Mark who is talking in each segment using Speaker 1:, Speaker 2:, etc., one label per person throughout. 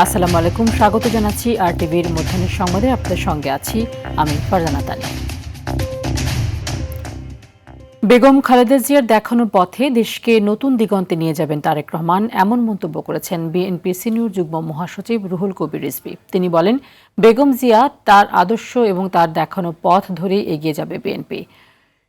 Speaker 1: আসসালামু আলাইকুম, স্বাগত জানাচ্ছি আর টিভির মধ্যাহ্নের সংবাদে। আপনাদের সঙ্গে আছি আমি ফারজানা তানি। বেগম খালেদা জিয়ার দেখানো পথে দেশকে নতুন দিগন্তে নিয়ে যাবেন তারেক রহমান, এমন মন্তব্য করেছেন বিএনপি সিনিয়র যুগ্ম মহাসচিব রুহুল কবির রিজভী। তিনি বলেন, বেগম জিয়া তার আদর্শ এবং তার দেখানো পথ ধরেই এগিয়ে যাবে বিএনপি।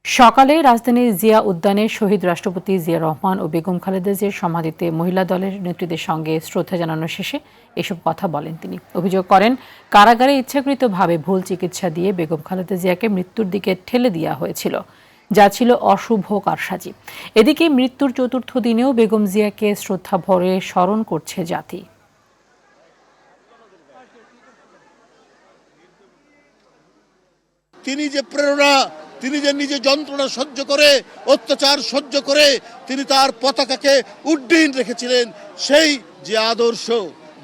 Speaker 1: সকালে রাজধানীর জিয়া উদ্যানে শহীদ রাষ্ট্রপতি জিয়া রহমান ও বেগম খালেদা জিয়ার সমাধিতে মহিলা দলের নেতৃত্বের সঙ্গে শ্রদ্ধা জানানো শেষে এসব কথা বলেন তিনি। অভিযোগ করেন, কারাগারে ইচ্ছাকৃতভাবে ভুল চিকিৎসা দিয়ে বেগম খালেদা জিয়াকে মৃত্যুর দিকে ঠেলে দেওয়া হয়েছিল, যা ছিল অশুভ কারসাজি। এদিকে মৃত্যুর চতুর্থ দিনেও বেগম জিয়াকে শ্রদ্ধা ভরে স্মরণ করছে জাতি।
Speaker 2: তিনি যে প্রেরণা, তিনি যে নিজে যন্ত্রণা সহ্য করে, অত্যাচার সহ্য করে তিনি তার পতাকাকে উড্ডীন রেখেছিলেন, সেই যে আদর্শ,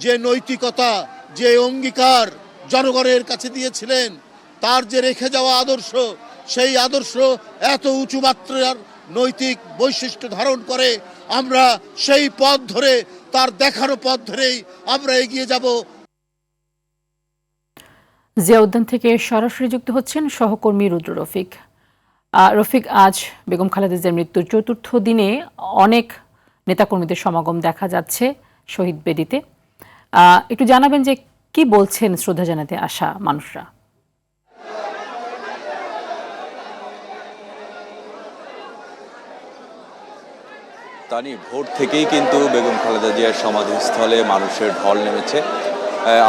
Speaker 2: যে নৈতিকতা, যে অঙ্গীকার জনগণের কাছে দিয়েছিলেন, তার যে রেখে যাওয়া আদর্শ, সেই আদর্শ এত উঁচু মাত্রার নৈতিক বৈশিষ্ট্য ধারণ করে। আমরা সেই পথ ধরে, তার দেখানো পথ ধরেই আমরা এগিয়ে যাব।
Speaker 1: জিয়া উদ্যান থেকে সরাসরি যুক্ত হচ্ছেন সহকর্মী রুদ্র রফিক। রফিক, আজ বেগম খালেদা জিয়ার মৃত্যুর চতুর্থ দিনে অনেক নেতাকর্মীদের সমাগম দেখা যাচ্ছে শহীদ বেদিতে। একটু জানাবেন যে কি বলছেন শ্রদ্ধা জানাতে আসা মানুষরা।
Speaker 3: তানি, ভোর থেকেই কিন্তু বেগম খালেদা জিয়ার সমাধিস্থলে মানুষের ঢল নেমেছে।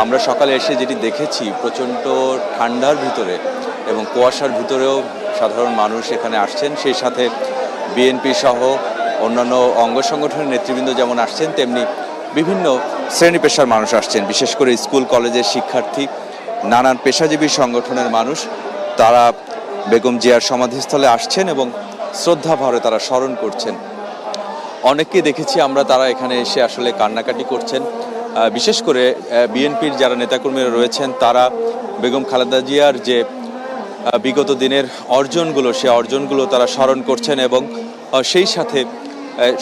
Speaker 3: আমরা সকালে এসে যেটি দেখেছি, প্রচণ্ড ঠান্ডার ভিতরে এবং কুয়াশার ভিতরেও সাধারণ মানুষ এখানে আসছেন। সেই সাথে বিএনপি সহ অন্যান্য অঙ্গ সংগঠনের নেতৃবৃন্দ যেমন আসছেন, তেমনি বিভিন্ন শ্রেণী পেশার মানুষ আসছেন, বিশেষ করে স্কুল কলেজের শিক্ষার্থী, নানান পেশাজীবী সংগঠনের মানুষ। তারা বেগম জিয়ার সমাধিস্থলে আসছেন এবং শ্রদ্ধা ভরে তারা স্মরণ করছেন। অনেককে দেখেছি আমরা, তারা এখানে এসে আসলে কান্নাকাটি করছেন। বিশেষ করে বিএনপির যারা নেতাকর্মীরা রয়েছেন, তারা বেগম খালেদা জিয়ার যে বিগত দিনের অর্জনগুলো, সে অর্জনগুলো তারা স্মরণ করছেন এবং সেই সাথে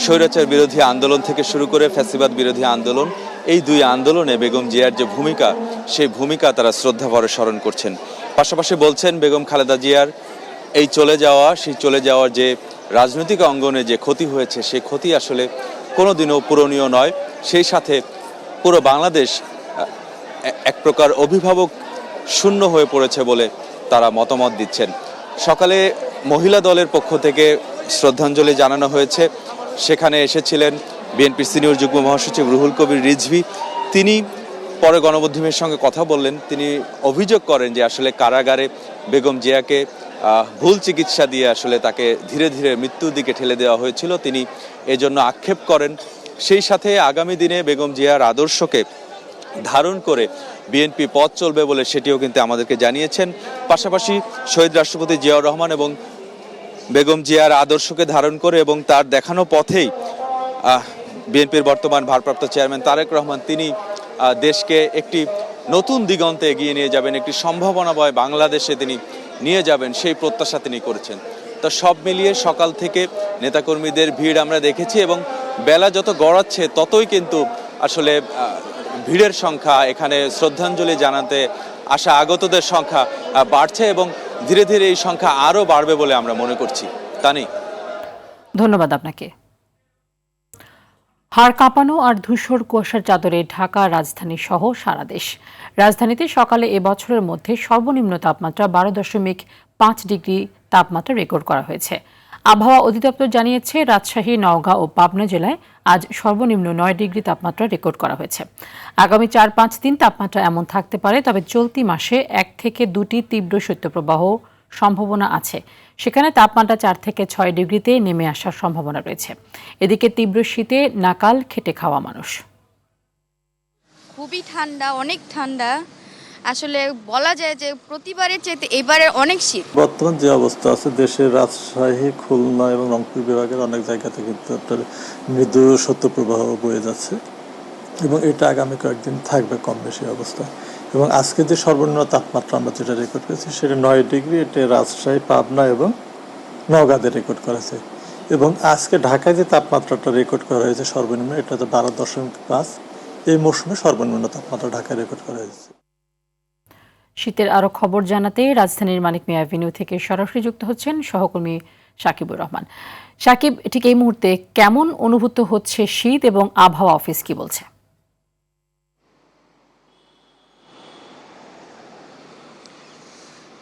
Speaker 3: স্বৈরাচার বিরোধী আন্দোলন থেকে শুরু করে ফ্যাসিবাদ বিরোধী আন্দোলন, এই দুই আন্দোলনে বেগম জিয়ার যে ভূমিকা, সেই ভূমিকা তারা শ্রদ্ধা ভরে স্মরণ করছেন। পাশাপাশি বলছেন, বেগম খালেদা জিয়ার এই চলে যাওয়ার যে রাজনৈতিক অঙ্গনে যে ক্ষতি হয়েছে, সেই ক্ষতি আসলে কোনোদিনও পূরণীয় নয়। সেই সাথে পুরো বাংলাদেশ এক প্রকার অভিভাবক শূন্য হয়ে পড়েছে বলে তারা মতামত দিচ্ছেন। সকালে মহিলা দলের পক্ষ থেকে শ্রদ্ধাঞ্জলি জানানো হয়েছে। সেখানে এসেছিলেন বিএনপির সিনিয়র যুগ্ম মহাসচিব রুহুল কবির রিজভী। তিনি পরে গণমাধ্যমের সঙ্গে কথা বললেন। তিনি অভিযোগ করেন যে আসলে কারাগারে বেগম জিয়াকে ভুল চিকিৎসা দিয়ে আসলে তাকে ধীরে ধীরে মৃত্যুর দিকে ঠেলে দেওয়া হয়েছিল। তিনি এজন্য আক্ষেপ করেন। সেই সাথে আগামী দিনে বেগম জিয়ার আদর্শকে ধারণ করে বিএনপি পথ চলবে বলে সেটিও কিন্তু আমাদেরকে জানিয়েছেন। পাশাপাশি শহীদ রাষ্ট্রপতি জিয়াউর রহমান এবং বেগম জিয়ার আদর্শকে ধারণ করে এবং তার দেখানো পথেই বিএনপির বর্তমান ভারপ্রাপ্ত চেয়ারম্যান তারেক রহমান, তিনি দেশকে একটি নতুন দিগন্তে এগিয়ে নিয়ে যাবেন, একটি সম্ভাবনাময় বাংলাদেশে তিনি নিয়ে যাবেন, সেই প্রত্যাশা তিনি করেছেন। তো সব মিলিয়ে সকাল থেকে নেতাকর্মীদের ভিড় আমরা দেখেছি এবং বেলা যত গড়াচ্ছে ততই কিন্তু আসলে ভিড়ের সংখ্যা, এখানে শ্রদ্ধাঞ্জলি জানাতে আসা আগতদের সংখ্যা বাড়ছে এবং ধীরে ধীরে এই সংখ্যা আরও বাড়বে বলে আমরা মনে করছি। তানি,
Speaker 1: ধন্যবাদ আপনাকে। হাড় কাঁপানো আর ধূসর কুয়াশার চাদরে ঢাকা রাজধানী সহ সারা দেশ। রাজধানীতে সকালে এবছরের মধ্যে সর্বনিম্ন তাপমাত্রা 12.5 ডিগ্রি তাপমাত্রা রেকর্ড করা হয়েছে। আবহাওয়া অধিদপ্তর জানিয়েছে, রাজশাহী, নওগাঁ ও পাবনা জেলায় আজ সর্বনিম্ন 9 ডিগ্রি তাপমাত্রা রেকর্ড করা হয়েছে। আগামী 4-5 দিন তাপমাত্রা এমন থাকতে পারে, তবে চলতি মাসে 1 থেকে 2টি তীব্র শৈত্যপ্রবাহ সম্ভাবনা আছে। সেখানে তাপমাত্রা 4 থেকে 6 ডিগ্রিতে নেমে আসার সম্ভাবনা রয়েছে। এদিকে তীব্র শীতে নাকাল খেটে খাওয়া মানুষ।
Speaker 4: খুবই ঠান্ডা, অনেক ঠান্ডা। আসলে বলা যায় যে প্রতিবারের চাইতে এবারে অনেক শীত।
Speaker 5: বর্তমান যে অবস্থা আছে, দেশের রাজশাহী, খুলনা এবং রংপুর বিভাগের অনেক জায়গাতে কিন্তু একটা মৃদু শৈত্যপ্রবাহ বয়ে যাচ্ছে এবং এটা আগামী কয়েকদিন থাকবে কম বেশি অবস্থা। এবং আজকে যে সর্বনিম্ন তাপমাত্রা আমরা যেটা রেকর্ড করেছি, সেটা 9 ডিগ্রি। এটা রাজশাহী, পাবনা এবং নওগাঁতে রেকর্ড করা হয়েছে। এবং আজকে ঢাকায় যে তাপমাত্রাটা রেকর্ড করা হয়েছে সর্বনিম্ন, এটা হচ্ছে 12.5। এই মৌসুমে সর্বনিম্ন তাপমাত্রা ঢাকায় রেকর্ড করা হয়েছে।
Speaker 1: শীতের আরো খবর জানাতে রাজধানীর মানিক মিয়া অ্যাভিনিউ থেকে সরাসরি যুক্ত হচ্ছেন সহকর্মী সাকিবুর রহমান। সাকিব, ঠিক এই মুহূর্তে কেমন অনুভূত হচ্ছে শীত এবং আবহাওয়া অফিস কি বলছে?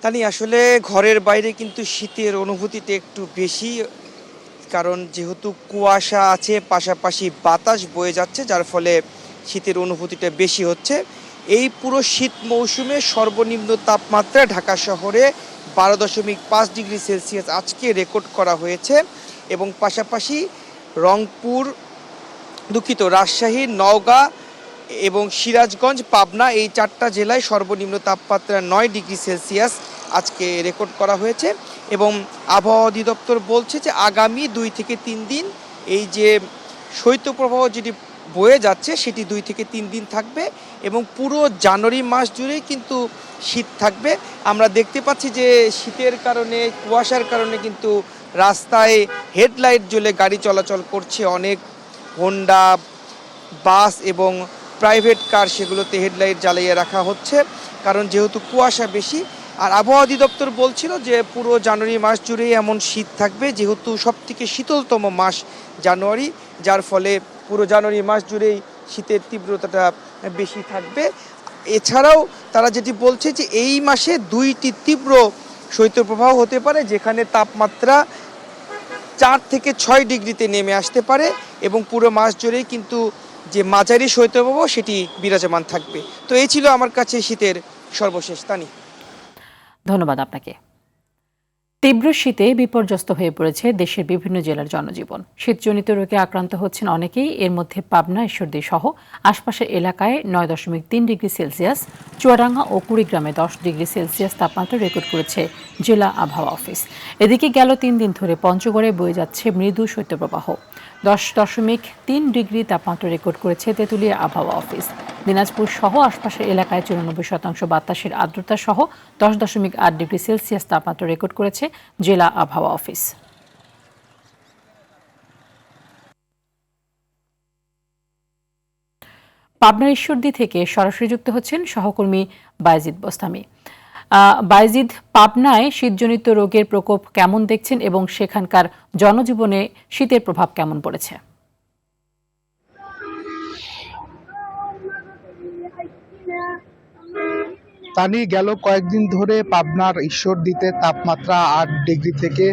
Speaker 6: তানি আসলে ঘরের বাইরে কিন্তু শীতের অনুভূতিটা একটু বেশি, কারণ যেহেতু কুয়াশা আছে পাশাপাশি বাতাস বয়ে যাচ্ছে, যার ফলে শীতের অনুভূতিটা বেশি হচ্ছে। এই পুরো শীত মৌসুমে সর্বনিম্ন তাপমাত্রা ঢাকা শহরে 12.5 ডিগ্রি সেলসিয়াস আজকে রেকর্ড করা হয়েছে এবং পাশাপাশি রংপুর, রাজশাহী, নওগাঁ এবং সিরাজগঞ্জ, পাবনা এই 4টা জেলায় সর্বনিম্ন তাপমাত্রা 9 ডিগ্রি সেলসিয়াস আজকে রেকর্ড করা হয়েছে এবং আবহাওয়া অধিদপ্তর বলছে যে আগামী 2 থেকে 3 দিন এই যে শৈত্যপ্রবাহ যেটি বয়ে যাচ্ছে সেটি 2 থেকে 3 দিন থাকবে এবং পুরো জানুয়ারি মাস জুড়েই কিন্তু শীত থাকবে। আমরা দেখতে পাচ্ছি যে শীতের কারণে, কুয়াশার কারণে কিন্তু রাস্তায় হেডলাইট জ্বলে গাড়ি চলাচল করছে। অনেক হোন্ডা, বাস এবং প্রাইভেট কার সেগুলোতে হেডলাইট জ্বালিয়ে রাখা হচ্ছে, কারণ যেহেতু কুয়াশা বেশি। আর আবহাওয়া অধিদপ্তর বলছিল যে পুরো জানুয়ারি মাস জুড়েই এমন শীত থাকবে, যেহেতু সবথেকে শীতলতম মাস জানুয়ারি, যার ফলে পুরো জানুয়ারি মাস জুড়েই শীতের তীব্রতাটা বেশি থাকবে। এছাড়াও তারা যেটি বলছে যে এই মাসে 2টি তীব্র শৈত্যপ্রবাহ হতে পারে, যেখানে তাপমাত্রা 4 থেকে 6 ডিগ্রিতে নেমে আসতে পারে এবং পুরো মাস জুড়েই কিন্তু যে মাঝারি শৈত্যপ্রবাহ সেটি বিরাজমান থাকবে। তো এই ছিল আমার কাছে শীতের সর্বশেষ। তানি,
Speaker 1: ধন্যবাদ আপনাকে। তীব্র শীতে বিপর্যস্ত হয়ে পড়েছে দেশের বিভিন্ন জেলার জনজীবন। শীতজনিত রোগে আক্রান্ত হচ্ছেন অনেকেই। এর মধ্যে পাবনা, ঈশ্বরদী সহ আশপাশের এলাকায় 9.3 ডিগ্রি সেলসিয়াস, চুয়াডাঙ্গা ও কুড়িগ্রামে 10 ডিগ্রি সেলসিয়াস তাপমাত্রা রেকর্ড করেছে জেলা আবহাওয়া অফিস। এদিকে গেল 3 দিন ধরে পঞ্চগড়ে বয়ে যাচ্ছে মৃদু শৈত্যপ্রবাহ। 10.3 ডিগ্রি তাপমাত্রা রেকর্ড করেছে তেঁতুলিয়া আবহাওয়া অফিস। দিনাজপুর সহ আশপাশের এলাকায় 94% বাতাসের আর্দ্রতা সহ 10.8 ডিগ্রি সেলসিয়াস তাপমাত্রা রেকর্ড করেছে জেলা আবহাওয়া অফিস। পাবনার ঈশ্বরদী থেকে সরাসরি যুক্ত হচ্ছেন সহকর্মী বায়েজিদ বোস্তামি। বায়েজিদ, পাবনায় শীতজনিত রোগের প্রকোপ কেমন দেখছেন এবং সেখানকার জনজীবনে শীতের প্রভাব কেমন পড়েছে?
Speaker 7: তানি, গেল কয়েকদিন ধরে পাবনার ঈশ্বরদীতে তাপমাত্রা 8 ডিগ্রি থেকে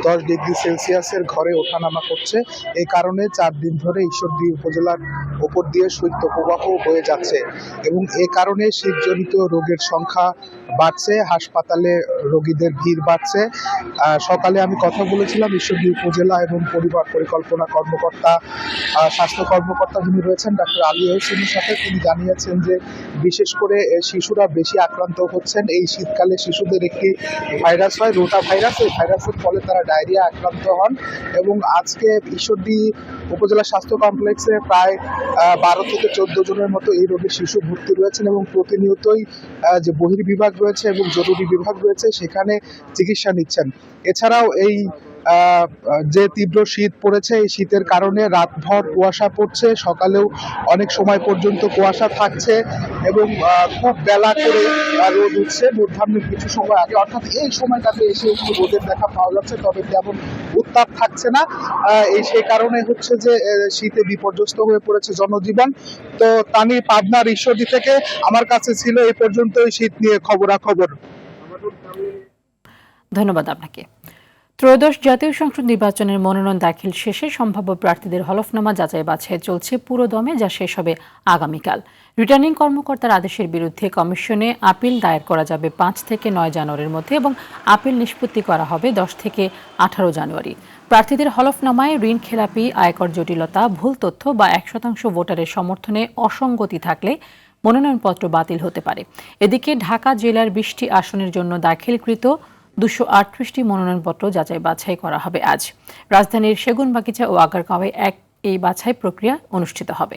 Speaker 7: 10 ডিগ্রি সেলসিয়াসের ঘরে ওঠানামা করছে। এই কারণে 4 দিন ধরে ঈশ্বরদী উপজেলার ওপর দিয়ে শৈত্যপ্রবাহ বয়ে যাচ্ছে এবং এ কারণে শীতজনিত রোগের সংখ্যা বাড়ছে, হাসপাতালে রোগীদের ভিড় বাড়ছে। সকালে আমি কথা বলেছিলাম ঈশ্বরদী উপজেলা এবং পরিবার পরিকল্পনা কর্মকর্তা, স্বাস্থ্য কর্মকর্তা যিনি রয়েছেন ডাক্তার আলী হোসেনের সাথে। তিনি জানিয়েছেন যে বিশেষ করে শিশুরা বেশি আক্রান্ত হচ্ছেন। এই শীতকালে শিশুদের একটি ভাইরাস হয়, রোটা ভাইরাস। এই ভাইরাসের ফলে তারা ডায়রিয়া আক্রান্ত হন এবং আজকে ঈশ্বরদী উপজেলা স্বাস্থ্য কমপ্লেক্সে প্রায় 12 থেকে 14 জনের মতো এই রোগের শিশু ভর্তি রয়েছেন এবং প্রতিনিয়তই যে বহির্বিভাগ রয়েছে এবং জরুরি বিভাগ রয়েছে সেখানে চিকিৎসা নিচ্ছেন। এছাড়াও এই যে তীব্র শীত পড়েছে, এই শীতের কারণে রাতভর কুয়াশা পড়ছে, সকালেও অনেক সময় পর্যন্ত কুয়াশা থাকছে এবং খুব বেলা করে রোদ উঠছে মধ্যাহ্নের কিছু সময় আগে, অর্থাৎ এই সময়টাতে এসে একটু রোদের দেখা পাওয়া যাচ্ছে, তবে তেমন উত্তাপ থাকছে না। সেই কারণে হচ্ছে যে শীতে বিপর্যস্ত হয়ে পড়েছে জনজীবন। তো তানি, পাবনার ঈশ্বরদী থেকে আমার কাছে ছিল এই পর্যন্তই শীত নিয়ে খবরাখবর।
Speaker 1: ধন্যবাদ আপনাকে। ত্রয়োদশ জাতীয় সংসদ নির্বাচনের মনোনয়ন দাখিল শেষে সম্ভাব্য প্রার্থীদের হলফনামা যাচাই বাছাই চলছে পুরো দমে, যা শেষ হবে আগামীকাল। রিটার্নিং কর্মকর্তার আদেশের বিরুদ্ধে কমিশনে আপিল দায়ের করা যাবে 5 থেকে 9 জানুয়ারির মধ্যে এবং আপিল নিষ্পত্তি করা হবে 10 থেকে 18 জানুয়ারি। প্রার্থীদের হলফনামায় ঋণ খেলাপি, আয়কর জটিলতা, ভুল তথ্য বা 1% ভোটারের সমর্থনে অসঙ্গতি থাকলে মনোনয়নপত্র বাতিল হতে পারে। এদিকে ঢাকা জেলার 20টি আসনের জন্য দাখিলকৃত 238টি মনোনয়নপত্র যাচাই বাছাই করা হবে আজ। রাজধানীর সেগুনবাগিচা ও আগারগাঁওয়ে এই বাছাই প্রক্রিয়া অনুষ্ঠিত হবে।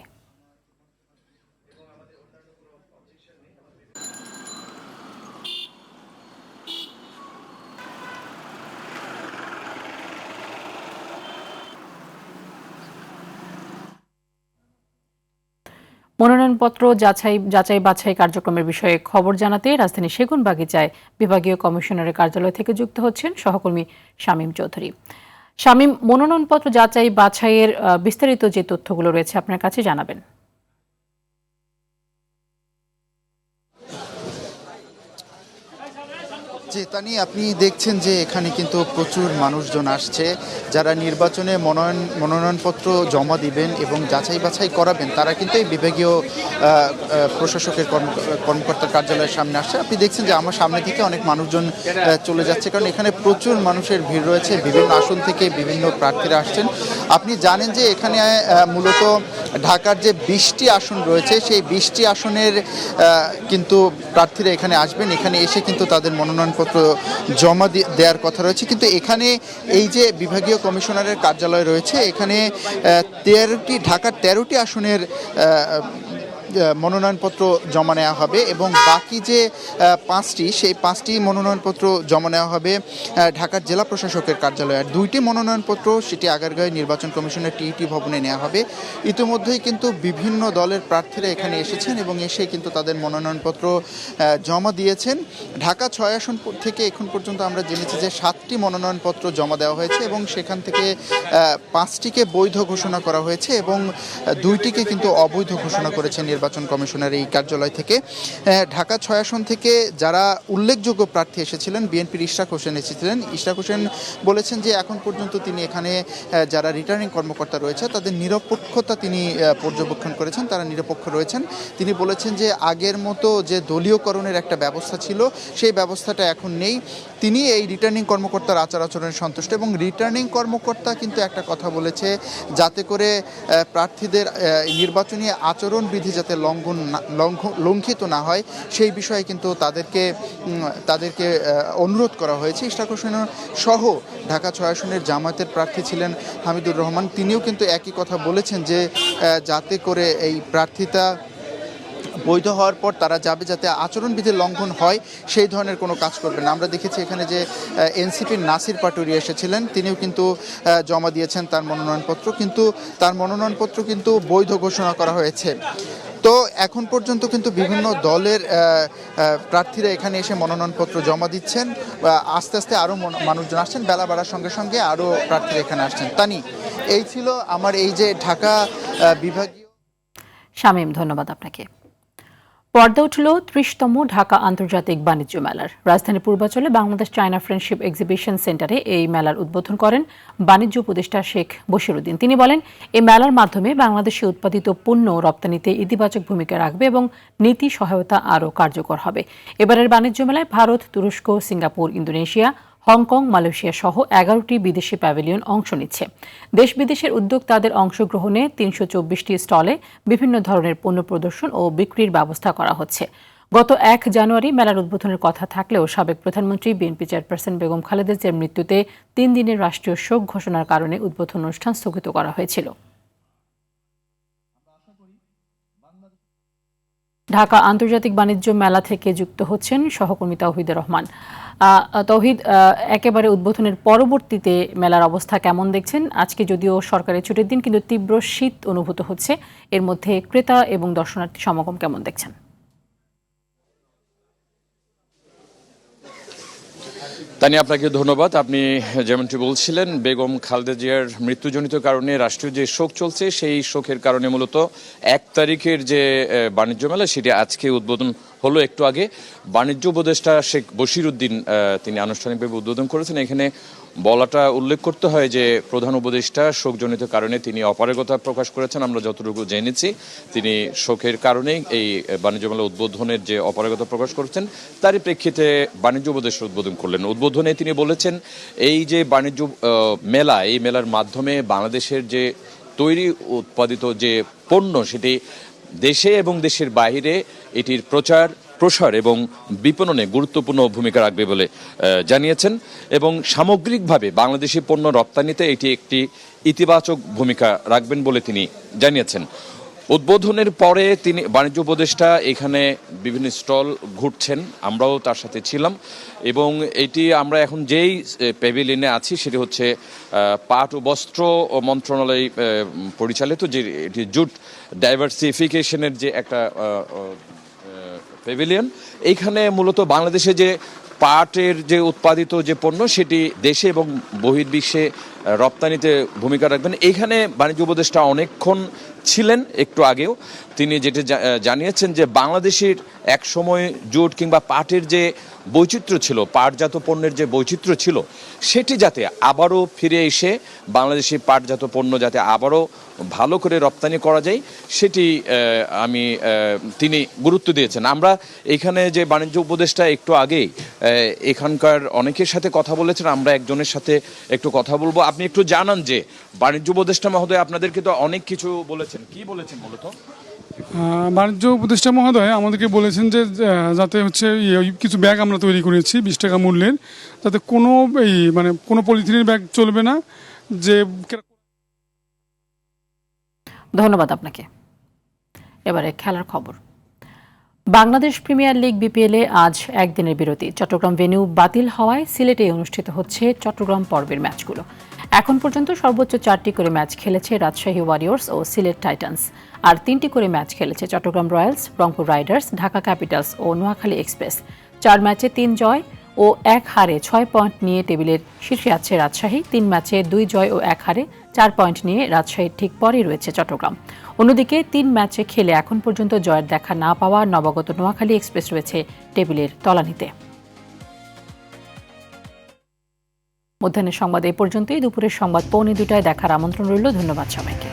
Speaker 1: মনোনয়নপত্র যাচাই বাছাই কার্যক্রমের বিষয়ে খবর জানাতে রাজধানী সেগুনবাগিচায় বিভাগীয় কমিশনারের কার্যালয় থেকে যুক্ত হচ্ছেন সহকর্মী শামীম চৌধুরী। শামীম, মনোনয়নপত্র যাচাই বাছাইয়ের বিস্তারিত যে তথ্যগুলো রয়েছে আপনার কাছে জানাবেন।
Speaker 8: যে তা নিয়ে আপনি দেখছেন যে এখানে কিন্তু প্রচুর মানুষজন আসছে যারা নির্বাচনে মনোনয়নপত্র জমা দিবেন এবং যাচাই বাছাই করাবেন, তারা কিন্তু এই বিভাগীয় প্রশাসকের কর্মকর্তার কার্যালয়ের সামনে আসছে। আপনি দেখছেন যে আমার সামনে থেকে অনেক মানুষজন চলে যাচ্ছে, কারণ এখানে প্রচুর মানুষের ভিড় রয়েছে। বিভিন্ন আসন থেকে বিভিন্ন প্রার্থীরা আসছেন। আপনি জানেন যে এখানে মূলত ঢাকার যে 20টি আসন রয়েছে, সেই 20টি আসনের কিন্তু প্রার্থীরা এখানে আসবেন। এখানে এসে কিন্তু তাদের মনোনয়নপত্র জমা দেওয়ার কথা রয়েছে। কিন্তু এখানে এই যে বিভাগীয় কমিশনারের কার্যালয় রয়েছে, এখানে ঢাকার 13টি আসনের মনোনয়নপত্র জমা নেওয়া হবে এবং বাকি যে 5টি মনোনয়নপত্র জমা নেওয়া হবে ঢাকার জেলা প্রশাসকের কার্যালয়ে। আর 2টি মনোনয়নপত্র সেটি আগারগাঁও নির্বাচন কমিশনের টিইটি ভবনে নেওয়া হবে। ইতিমধ্যেই কিন্তু বিভিন্ন দলের প্রার্থীরা এখানে এসেছেন এবং এসে কিন্তু তাদের মনোনয়নপত্র জমা দিয়েছেন। ঢাকা 6 আসন থেকে এখন পর্যন্ত আমরা জেনেছি যে 7টি মনোনয়নপত্র জমা দেওয়া হয়েছে এবং সেখান থেকে 5টিকে বৈধ ঘোষণা করা হয়েছে এবং 2টিকে কিন্তু অবৈধ ঘোষণা করেছে নির্বাচন কমিশনের এই কার্যালয় থেকে। ঢাকা 6 আসন থেকে যারা উল্লেখযোগ্য প্রার্থী এসেছিলেন, বিএনপির ইশরাক হোসেন এসেছিলেন। ইশরাক হোসেন বলেছেন যে এখন পর্যন্ত তিনি এখানে যারা রিটার্নিং কর্মকর্তা রয়েছে তাদের নিরপেক্ষতা তিনি পর্যবেক্ষণ করেছেন, তারা নিরপেক্ষ রয়েছেন। তিনি বলেছেন যে আগের মতো যে দলীয়করণের একটা ব্যবস্থা ছিল সেই ব্যবস্থাটা এখন নেই। তিনি এই রিটার্নিং কর্মকর্তার আচরণে সন্তুষ্ট এবং রিটার্নিং কর্মকর্তা কিন্তু একটা কথা বলেছে, যাতে করে প্রার্থীদের নির্বাচনী আচরণবিধি যাতে লঙ্ঘিত না হয় সেই বিষয়ে কিন্তু তাদেরকে অনুরোধ করা হয়েছে। ইশরাক হোসেন সহ ঢাকা 6 আসনের জামায়াতের প্রার্থী ছিলেন হামিদুর রহমান, তিনিও কিন্তু একই কথা বলেছেন যে যাতে করে এই প্রার্থিতা বৈধ হওয়ার পর তারা যাতে আচরণবিধির লঙ্ঘন হয় সেই ধরনের কোনো কাজ করবেন না। আমরা দেখেছি এখানে যে এনসিপির নাসির পাটোয়ারি এসেছিলেন, তিনিও কিন্তু জমা দিয়েছেন তার মনোনয়নপত্র, কিন্তু তার মনোনয়নপত্র কিন্তু বৈধ ঘোষণা করা হয়েছে। তো এখন পর্যন্ত কিন্তু বিভিন্ন দলের প্রার্থীরা এখানে এসে মনোনয়নপত্র জমা দিচ্ছেন। আস্তে আস্তে আরও মানুষজন আসছেন, বেলা বাড়ার সঙ্গে সঙ্গে আরও প্রার্থীরা এখানে আসছেন। তানি, এই ছিল আমার এই যে ঢাকা বিভাগীয়।
Speaker 1: শামীম, ধন্যবাদ আপনাকে। পর্দা উঠল 30তম ঢাকা আন্তর্জাতিক বাণিজ্য মেলার। রাজধানী পূর্বাঞ্চলে বাংলাদেশ চায়না ফ্রেন্ডশিপ এক্সিবিশন সেন্টারে এই মেলার উদ্বোধন করেন বাণিজ্য উপদেষ্টা শেখ বশিরউদ্দিন। তিনি বলেন, এই মেলার মাধ্যমে বাংলাদেশে উৎপাদিত পণ্য রপ্তানিতে ইতিবাচক ভূমিকা রাখবে এবং নীতি সহায়তা আরও কার্যকর হবে। এবারের বাণিজ্য মেলায় ভারত, তুরস্ক, সিঙ্গাপুর, ইন্দোনেশিয়া, হংকং, মালয়েশিয়া সহ 11টি বিদেশি প্যাভিলিয়ন অংশ নিচ্ছে। দেশ বিদেশের উদ্যোক্তাদের অংশগ্রহণে 324টি স্টলে বিভিন্ন ধরনের পণ্য প্রদর্শন ও বিক্রির ব্যবস্থা করা হচ্ছে। গত 1 জানুয়ারি মেলার উদ্বোধনের কথা থাকলেও সাবেক প্রধানমন্ত্রী বিএনপি চেয়ারপারসন বেগম খালেদা জিয়ার মৃত্যুতে 3 দিনের রাষ্ট্রীয় শোক ঘোষণার কারণে উদ্বোধন অনুষ্ঠান স্থগিত করা হয়েছিল। ঢাকা আন্তর্জাতিক বাণিজ্য মেলা থেকে যুক্ত হচ্ছেন সহকর্মী তৌহিদুর রহমান। তৌহিদ, একেবারে উদ্বোধনের পরবর্তীতে মেলার অবস্থা কেমন দেখছেন? আজকে যদিও সরকারি ছুটির দিন, কিন্তু তীব্র শীত অনুভূত হচ্ছে। এর মধ্যে ক্রেতা এবং দর্শনার্থী সমাগম কেমন দেখছেন?
Speaker 9: তানি, আপনাকে ধন্যবাদ। আপনি যেমনটি বলছিলেন, বেগম খালেদা জিয়ার মৃত্যুজনিত কারণে রাষ্ট্রীয় যে শোক চলছে, সেই শোকের কারণে মূলত 1 তারিখের যে বাণিজ্য মেলা সেটি আজকে উদ্বোধন হলো। একটু আগে বাণিজ্য উপদেষ্টা শেখ বশিরউদ্দিন তিনি আনুষ্ঠানিকভাবে উদ্বোধন করেছেন। এখানে বলাটা উল্লেখ করতে হয় যে প্রধান উপদেষ্টা শোকজনিত কারণে তিনি অপারগতা প্রকাশ করেছেন। আমরা যতটুকু জেনেছি তিনি শোকের কারণেই এই বাণিজ্য মেলা উদ্বোধনের যে অপারগতা প্রকাশ করেছেন, তারই প্রেক্ষিতে বাণিজ্য উপদেষ্টা উদ্বোধন করলেন। উদ্বোধনে তিনি বলেছেন, এই যে বাণিজ্য মেলা, এই মেলার মাধ্যমে বাংলাদেশের যে তৈরি উৎপাদিত যে পণ্য সেটি দেশে এবং দেশের বাইরে এটির প্রসার এবং বিপণনে গুরুত্বপূর্ণ ভূমিকা রাখবে বলে জানিয়েছেন এবং সামগ্রিকভাবে বাংলাদেশি পণ্য রপ্তানিতে এটি একটি ইতিবাচক ভূমিকা রাখবেন বলে তিনি জানিয়েছেন। উদ্বোধনের পরে তিনি বাণিজ্য উপদেষ্টা এখানে বিভিন্ন স্টল ঘুরছেন, আমরাও তার সাথে ছিলাম এবং এটি আমরা এখন যেই প্যাভিলিয়নে আছি সেটি হচ্ছে পাট ও বস্ত্র মন্ত্রণালয় পরিচালিত যে এটি জুট ডাইভার্সিফিকেশনের যে একটা প্যাভিলিয়ন। এইখানে মূলত বাংলাদেশে যে পাটের যে উৎপাদিত যে পণ্য সেটি দেশে এবং বহির্বিশ্বে রপ্তানিতে ভূমিকা রাখবেন। এইখানে বাণিজ্য উপদেষ্টা অনেকক্ষণ ছিলেন একটু আগেও। তিনি যেটা জানিয়েছেন যে বাংলাদেশের এক সময় জুট কিংবা পাটের যে বৈচিত্র্য ছিল, পাটজাত পণ্যের যে বৈচিত্র্য ছিল, সেটি যাতে আবারও ফিরে এসে বাংলাদেশি পাটজাত পণ্য যাতে আবারও ভালো করে রপ্তানি করা যায় সেটি তিনি গুরুত্ব দিয়েছেন। আমরা এখানে যে বাণিজ্য উপদেষ্টা একটু আগেই এখানকার অনেকের সাথে কথা বলেছেন, আমরা একজনের সাথে একটু কথা বলবো। আপনি একটু জানান যে বাণিজ্য উপদেষ্টা মহোদয় আপনাদেরকে তো অনেক কিছু বলেছেন, কি বলেছেন মূলত?
Speaker 10: বাণিজ্য উপদেষ্টা মহোদয় আমাদেরকে বলেছেন যে যাতে হচ্ছে কিছু ব্যাগ আমরা তৈরি করেছি 20 টাকা মূল্যের, যাতে কোনো পলিথিনের ব্যাগ চলবে না। যে
Speaker 1: ধন্যবাদ আপনাকে। এবারে খেলার খবর। বাংলাদেশ প্রিমিয়ার লিগ বিপিএলে আজ একদিনের বিরতি। চট্টগ্রাম ভেন্যু বাতিল হওয়ায় সিলেটে অনুষ্ঠিত হচ্ছে চট্টগ্রাম পর্বের ম্যাচগুলো। এখন পর্যন্ত সর্বোচ্চ 4টি করে ম্যাচ খেলেছে রাজশাহী ওয়ারিয়র্স ও সিলেট টাইটান্স, আর 3টি করে ম্যাচ খেলেছে Chattogram Royals, Rangpur Riders, Dhaka Capitals ও নোয়াখালী এক্সপ্রেস। 4 ম্যাচে 3 জয় ও 1 হারে 6 পয়েন্ট নিয়ে টেবিলের শীর্ষে আছে রাজশাহী। 3 ম্যাচে 2 জয় ও 1 হারে 4 পয়েন্ট নিয়ে রাজশাহীর ঠিক পরেই রয়েছে চট্টগ্রাম। অন্যদিকে 3 ম্যাচে খেলে এখন পর্যন্ত জয়ের দেখা না পাওয়া নবাগত নোয়াখালী এক্সপ্রেস রয়েছে টেবিলের তলানিতে। মধ্যাহ্নের সংবাদ এ পর্যন্তই। দুপুরের সংবাদ 1:45 দেখার আমন্ত্রণ রইল। ধন্যবাদ সবাইকে।